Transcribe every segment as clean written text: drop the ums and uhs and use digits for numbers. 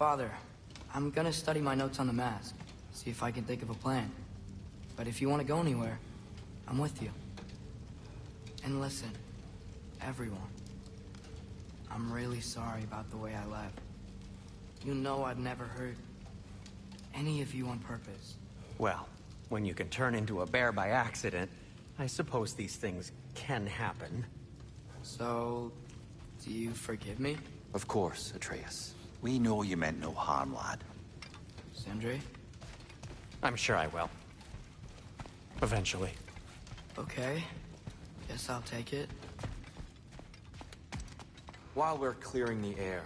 Father, I'm gonna study my notes on the mask, see if I can think of a plan. But if you want to go anywhere, I'm with you. And listen, everyone, I'm really sorry about the way I left. You know I'd never hurt any of you on purpose. Well, when you can turn into a bear by accident, I suppose these things can happen. So, do you forgive me? Of course, Atreus. We know you meant no harm, lad. Sindri? I'm sure I will. Eventually. Okay. Guess I'll take it. While we're clearing the air,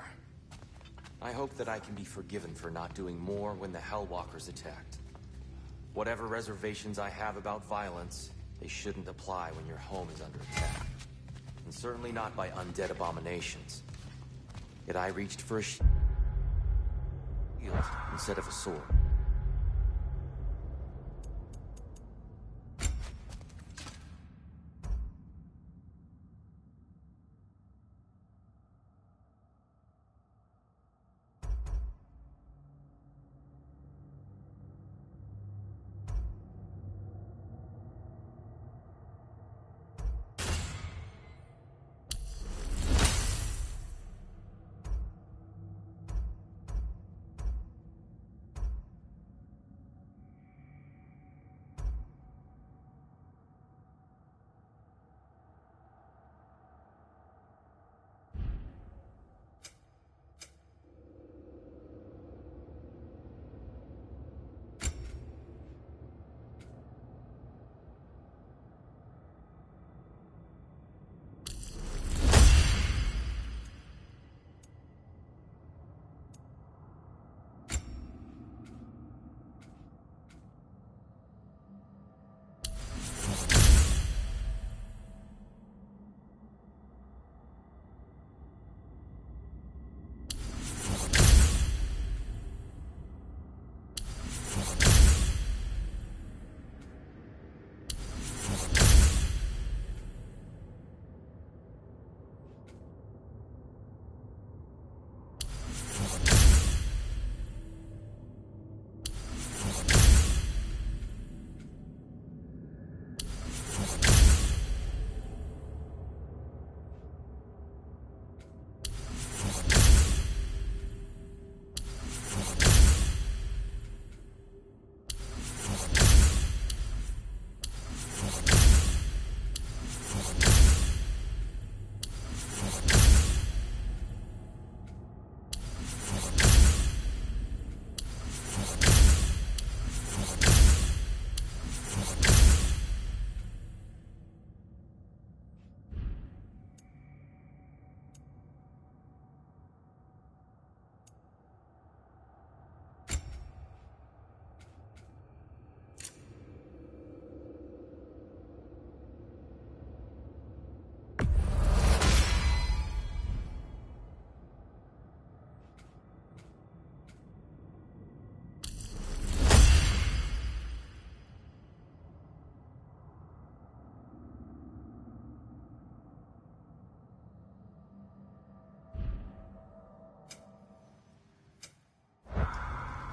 I hope that I can be forgiven for not doing more when the Hellwalkers attacked. Whatever reservations I have about violence, they shouldn't apply when your home is under attack. And certainly not by undead abominations. Yet I reached for a shield instead of a sword.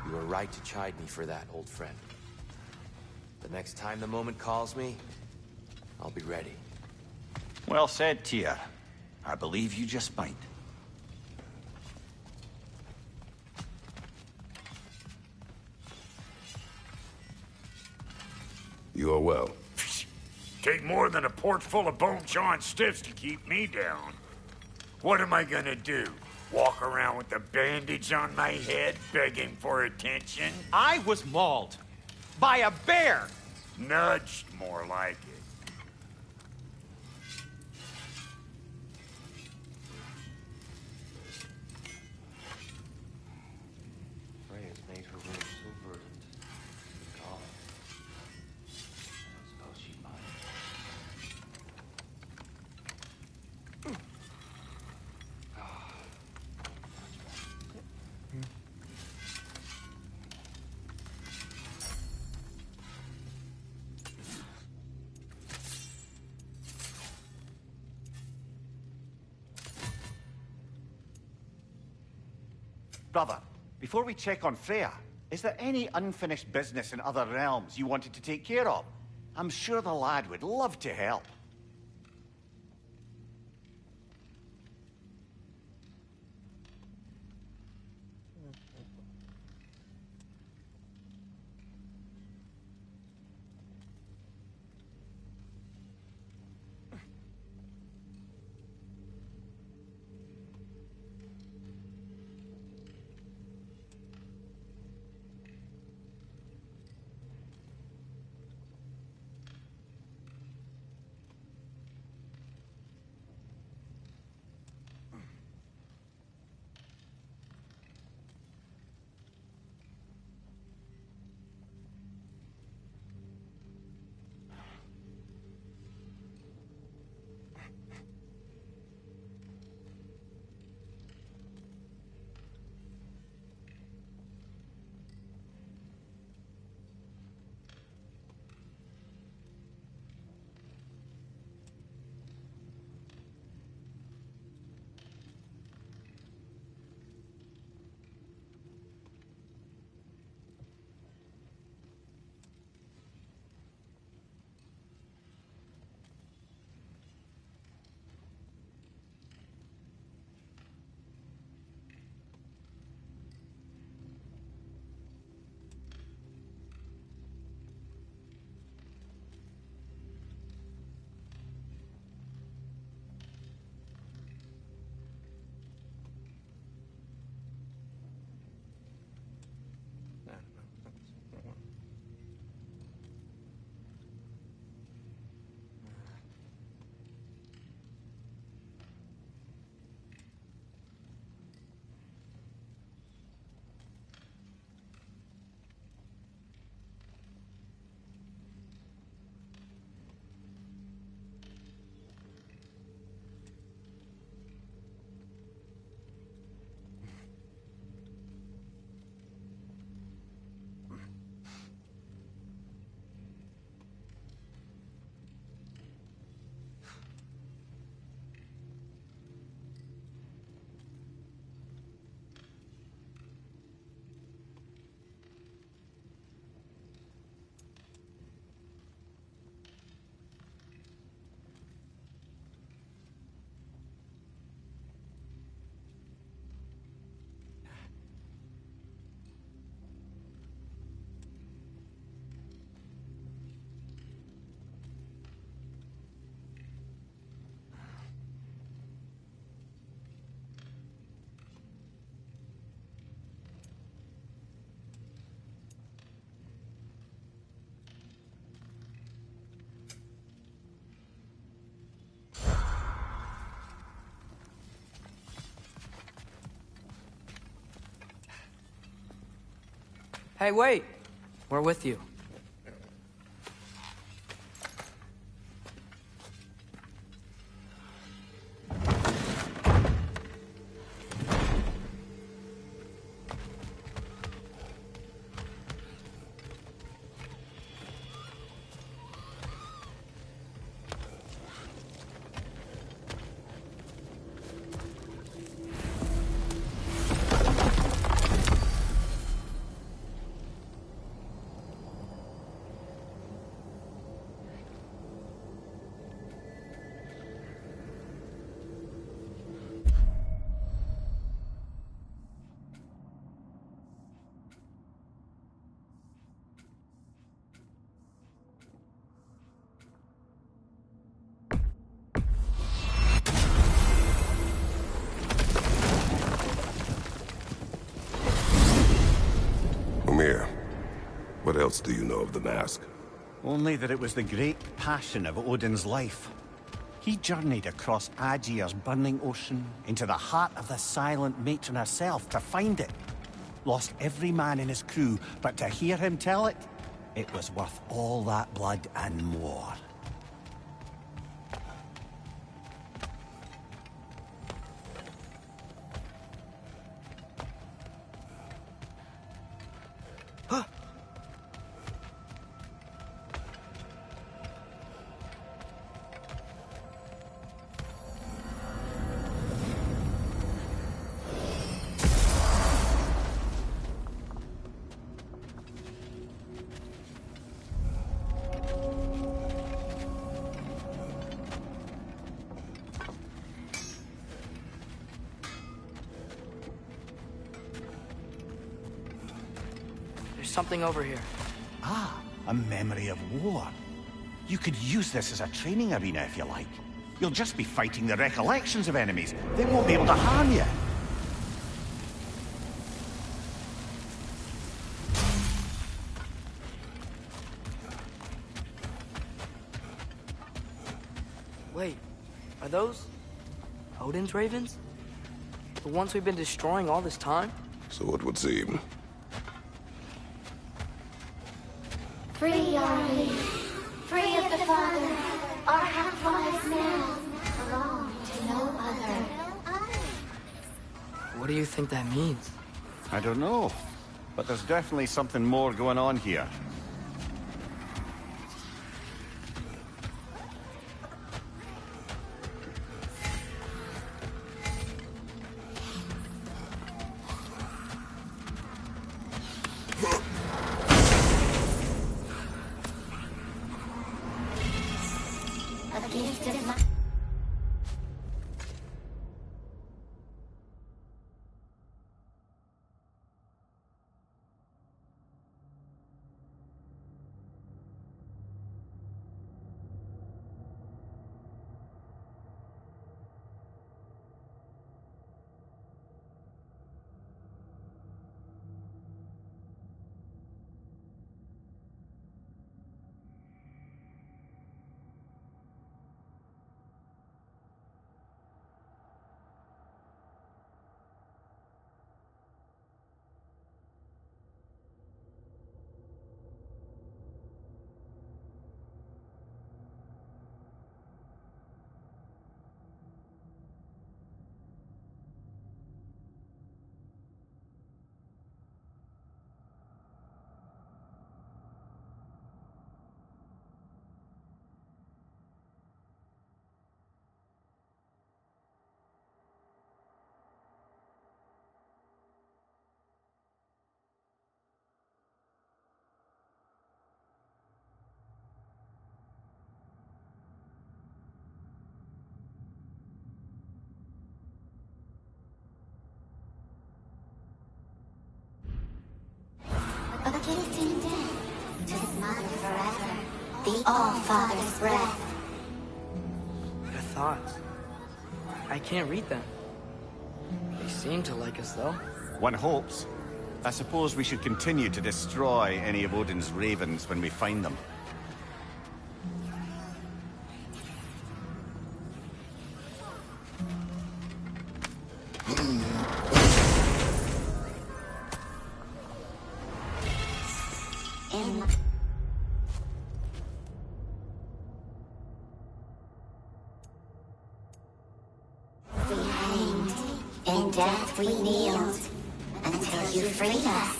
You were right to chide me for that, old friend. The next time the moment calls me, I'll be ready. Well said, Tyr. I believe you just might. You are well. Take more than a port full of bone-chawing stiffs to keep me down. What am I gonna do? Walk around with a bandage on my head, begging for attention? I was mauled by a bear! Nudged, more like it. Freya's made her room so verdant. God. I suppose she'd mind. Brother, before we check on Freya, is there any unfinished business in other realms you wanted to take care of? I'm sure the lad would love to help. Hey, wait! We're with you. What else do you know of the mask? Only that it was the great passion of Odin's life. He journeyed across Aegir's burning ocean, into the heart of the silent matron herself to find it. Lost every man in his crew, but to hear him tell it, it was worth all that blood and more. something over here. Ah, a memory of war. You could use this as a training arena if you like. You'll just be fighting the recollections of enemies. They won't be able to harm you. Wait, are those Odin's ravens? The ones we've been destroying all this time? So it would seem. Free are we, free of the Father. Our half-lives now belong to no other. What do you think that means? I don't know, but there's definitely something more going on here. A gift of my... A gift in death to his mother forever. The All-Father's breath. Their thoughts. I can't read them. They seem to like us, though. One hopes. I suppose we should continue to destroy any of Odin's ravens when we find them. In we hanged, in death we kneeled, until you freed us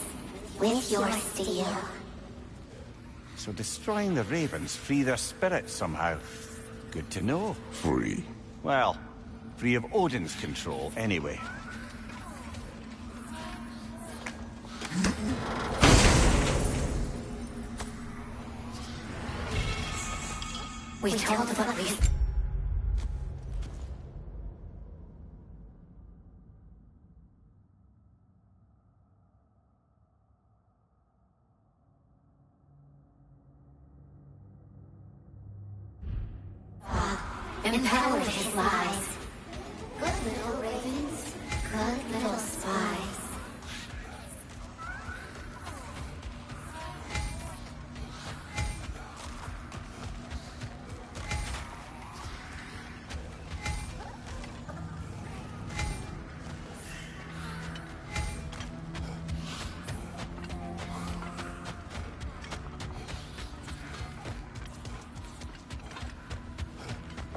with your steel. So destroying the ravens free their spirits somehow. Good to know. Free. Well, free of Odin's control, anyway. We told what we... Empowered his lies. Good little ravens, good little spies.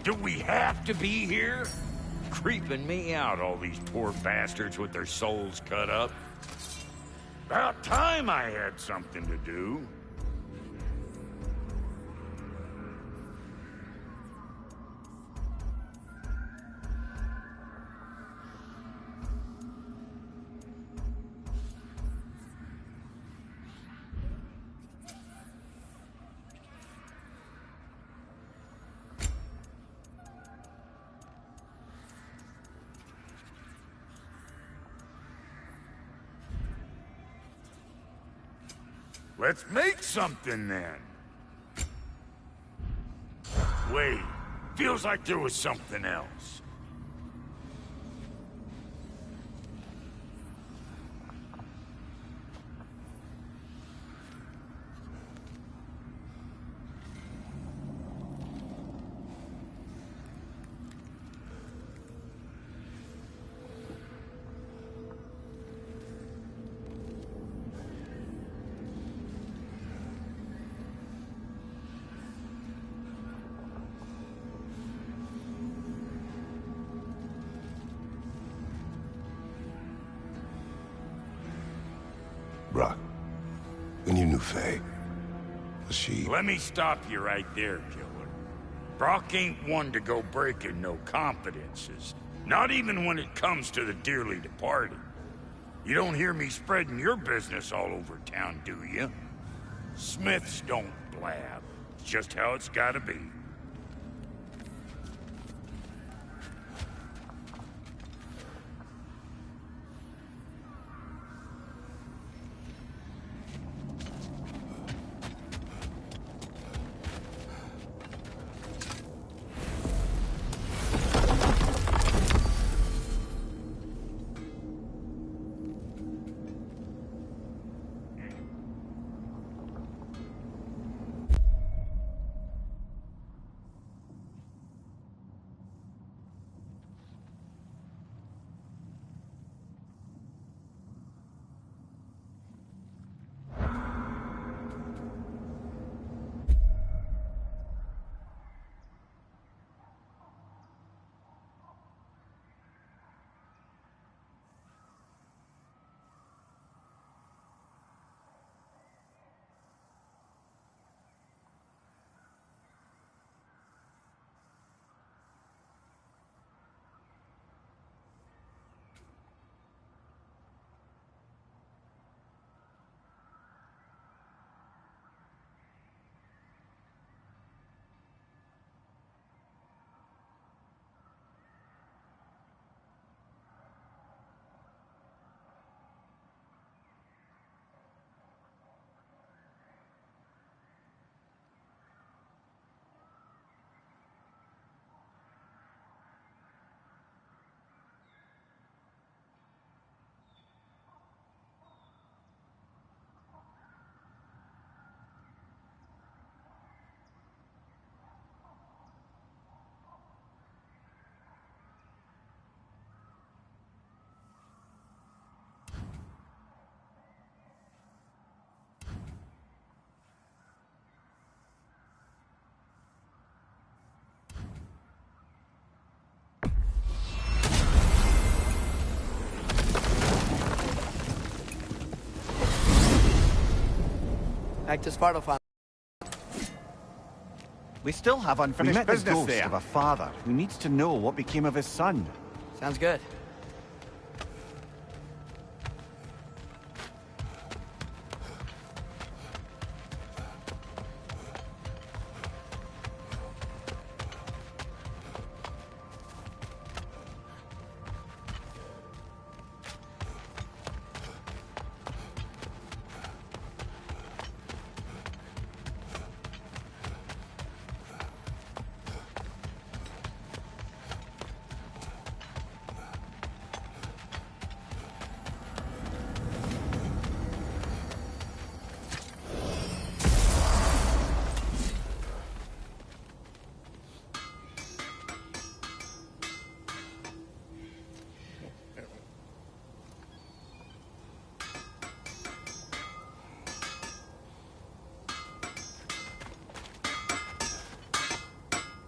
Do we have to be here? Creeping me out, all these poor bastards with their souls cut up. About time I had something to do. Let's make something then. Wait, feels like there was something else. Bruh, when you knew Faye, was she... Let me stop you right there, killer. Brock ain't one to go breaking no confidences. Not even when it comes to the dearly departed. You don't hear me spreading your business all over town, do you? Smiths don't blab. It's just how it's gotta be. Back to Sparta Farm. We still have unfinished met the business ghost there. of a father who needs to know what became of his son. Sounds good.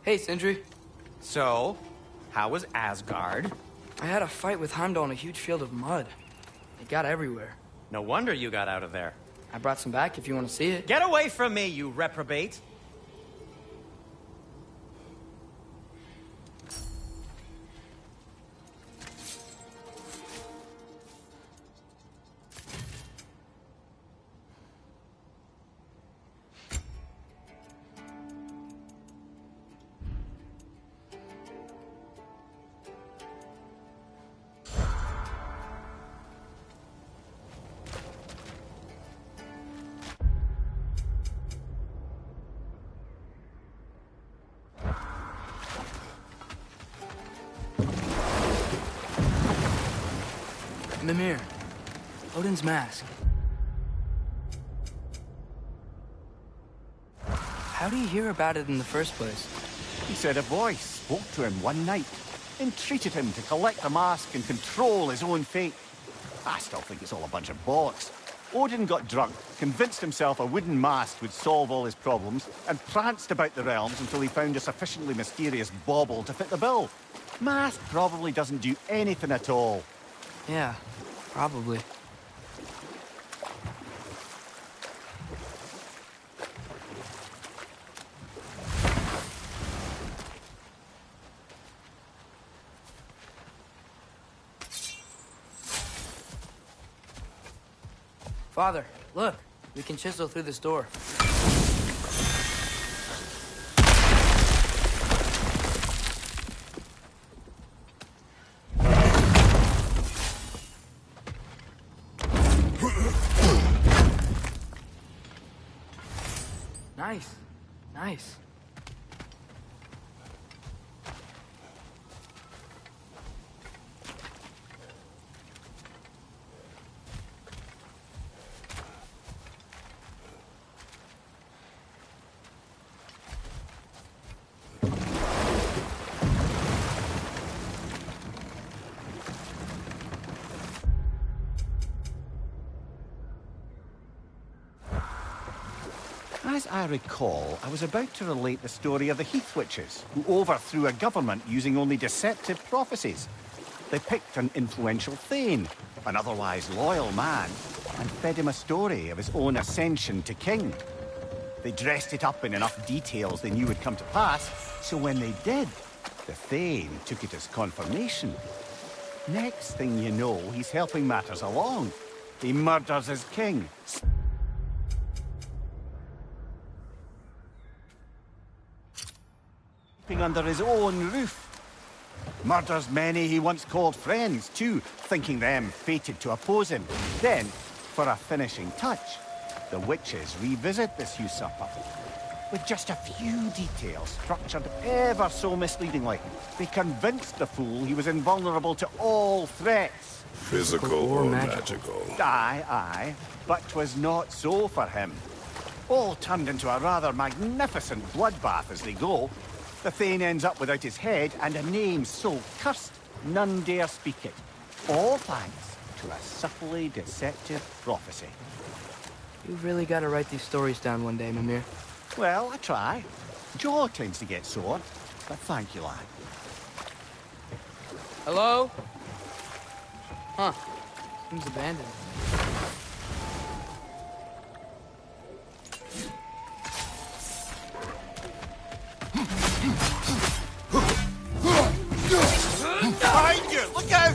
Hey, Sindri. So, how was Asgard? I had a fight with Heimdall in a huge field of mud. It got everywhere. No wonder you got out of there. I brought some back if you want to see it. Get away from me, you reprobate! Mimir, Odin's mask. How do you hear about it in the first place? He said a voice spoke to him one night, entreated him to collect the mask and control his own fate. I still think it's all a bunch of bollocks. Odin got drunk, convinced himself a wooden mask would solve all his problems, and pranced about the realms until he found a sufficiently mysterious bauble to fit the bill. Mask probably doesn't do anything at all. Yeah, probably. Father, look. We can chisel through this door. Nice. Nice. As I recall, I was about to relate the story of the Heath Witches, who overthrew a government using only deceptive prophecies. They picked an influential Thane, an otherwise loyal man, and fed him a story of his own ascension to king. They dressed it up in enough details they knew would come to pass, so when they did, the Thane took it as confirmation. Next thing you know, he's helping matters along. He murders his king. Under his own roof. Murders many he once called friends, too, thinking them fated to oppose him. Then, for a finishing touch, the witches revisit this usurper. With just a few details structured ever so misleadingly, they convinced the fool he was invulnerable to all threats. Physical or magical? Aye, aye, but 'twas not so for him. All turned into a rather magnificent bloodbath as they go. The Thane ends up without his head and a name so cursed none dare speak it. All thanks to a subtly deceptive prophecy. You've really got to write these stories down one day, Mimir. Well, I try. Jaw tends to get sore, but thank you, lad. Hello? Huh. Seems abandoned. Behind you! Look out!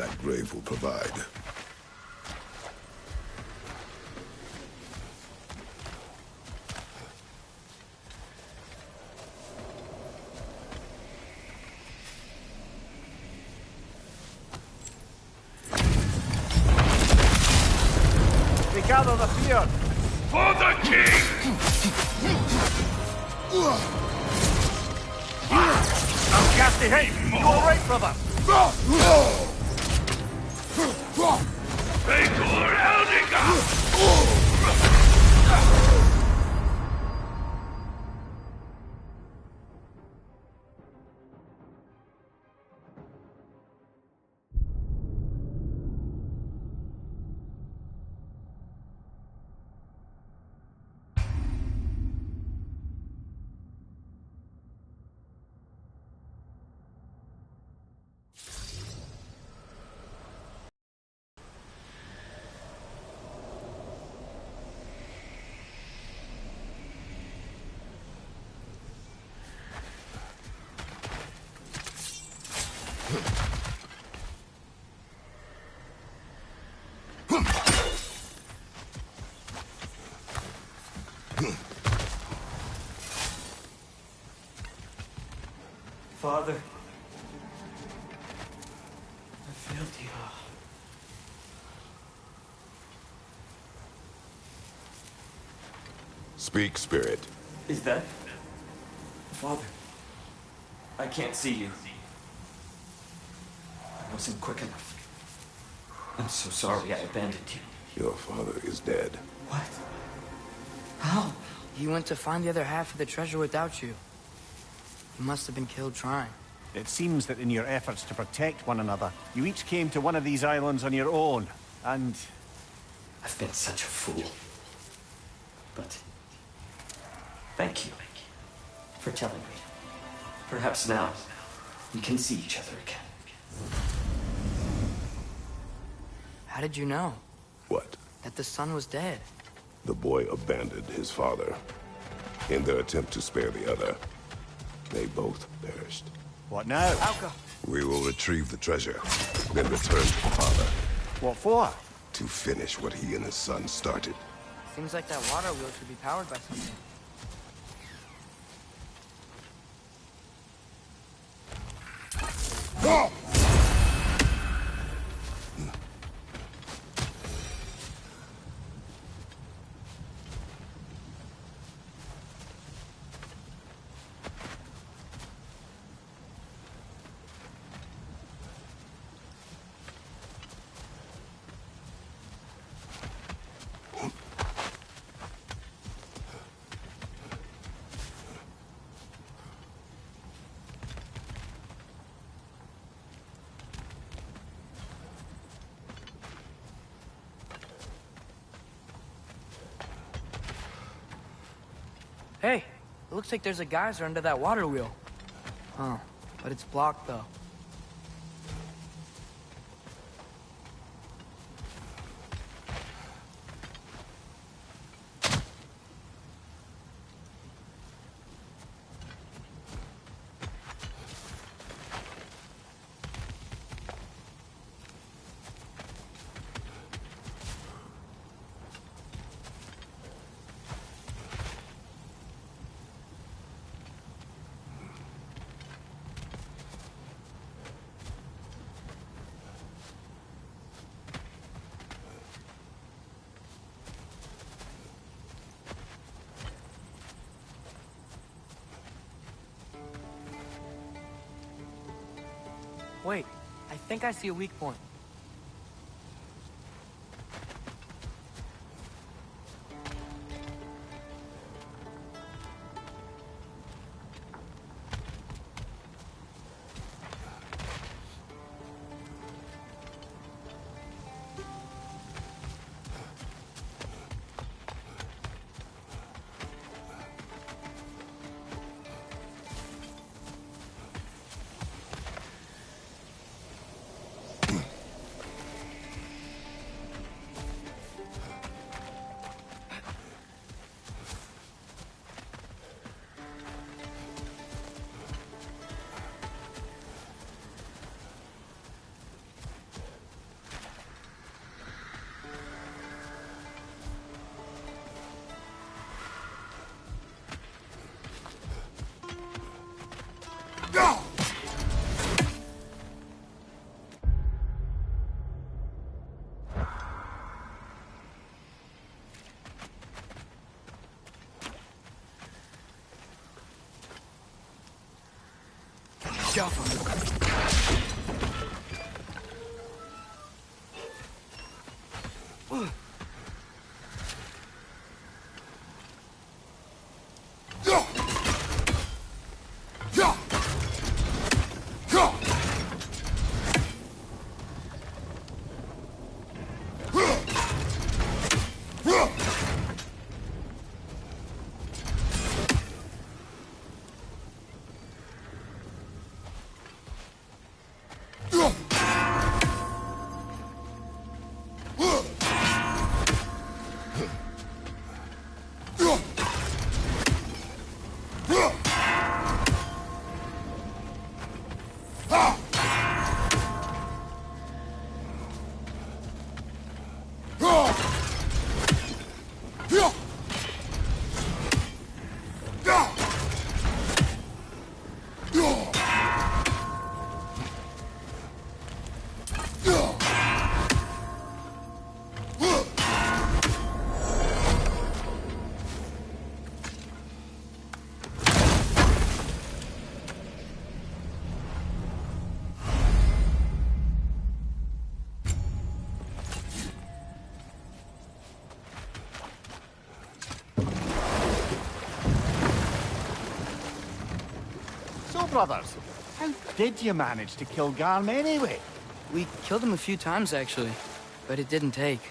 that grave will provide. We gather the fear. For the king! I'm Casty Hay. You all right, brother? Vegor Heldiga! Father, I failed you. Speak, spirit. Is that... Father, I can't see you. I wasn't quick enough. I'm so sorry I abandoned you. Your father is dead. What? How? He went to find the other half of the treasure without you. He must have been killed trying. It seems that in your efforts to protect one another, you each came to one of these islands on your own, and... I've been such a fool. But... thank you for telling me. Perhaps now we can see each other again. How did you know? What? That the son was dead. The boy abandoned his father. In their attempt to spare the other, they both perished. What now? Alka! We will retrieve the treasure, then return to the father. What for? To finish what he and his son started. Seems like that water wheel should be powered by something. Hey, it looks like there's a geyser under that water wheel. Huh, but it's blocked though. Wait, I think I see a weak point. off him. Brothers, how did you manage to kill Garm anyway? We killed him a few times, actually, but it didn't take.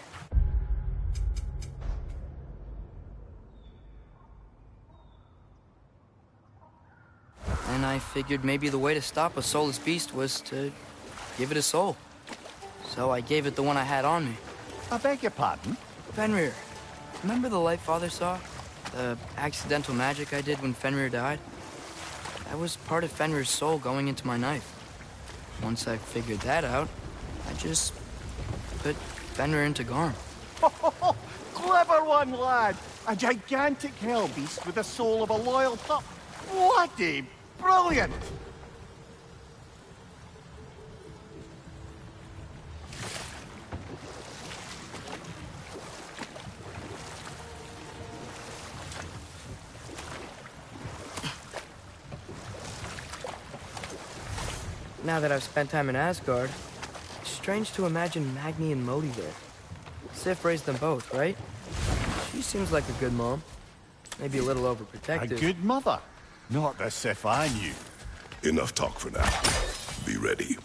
And I figured maybe the way to stop a soulless beast was to give it a soul. So I gave it the one I had on me. I beg your pardon? Fenrir. Remember the light Father saw? The accidental magic I did when Fenrir died? That was part of Fenrir's soul going into my knife. Once I figured that out, I just put Fenrir into Garm. Clever one, lad! A gigantic hell beast with the soul of a loyal pup. What a brilliant! Now that I've spent time in Asgard, it's strange to imagine Magni and Modi there. Sif raised them both, right? She seems like a good mom. Maybe a little overprotective. A good mother. Not the Sif I knew. Enough talk for now. Be ready.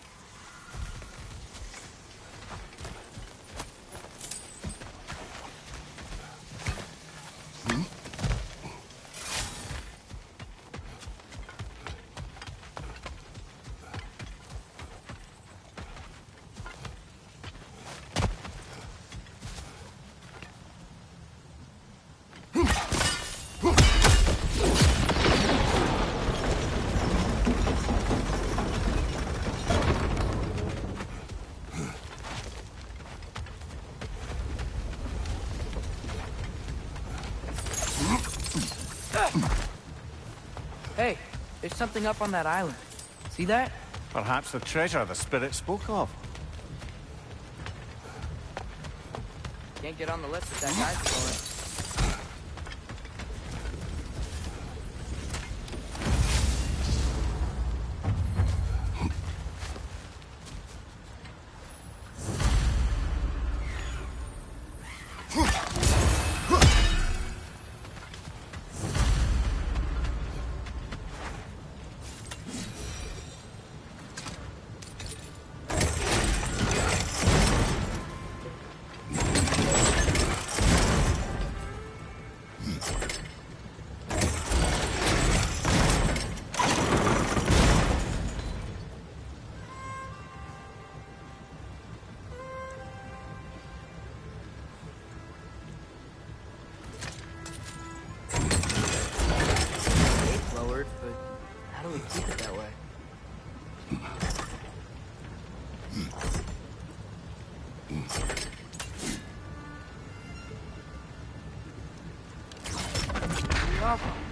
Hey, there's something up on that island. See that? Perhaps the treasure the spirit spoke of. Can't get on the list if that guy's going. Keep it that way. Be awful.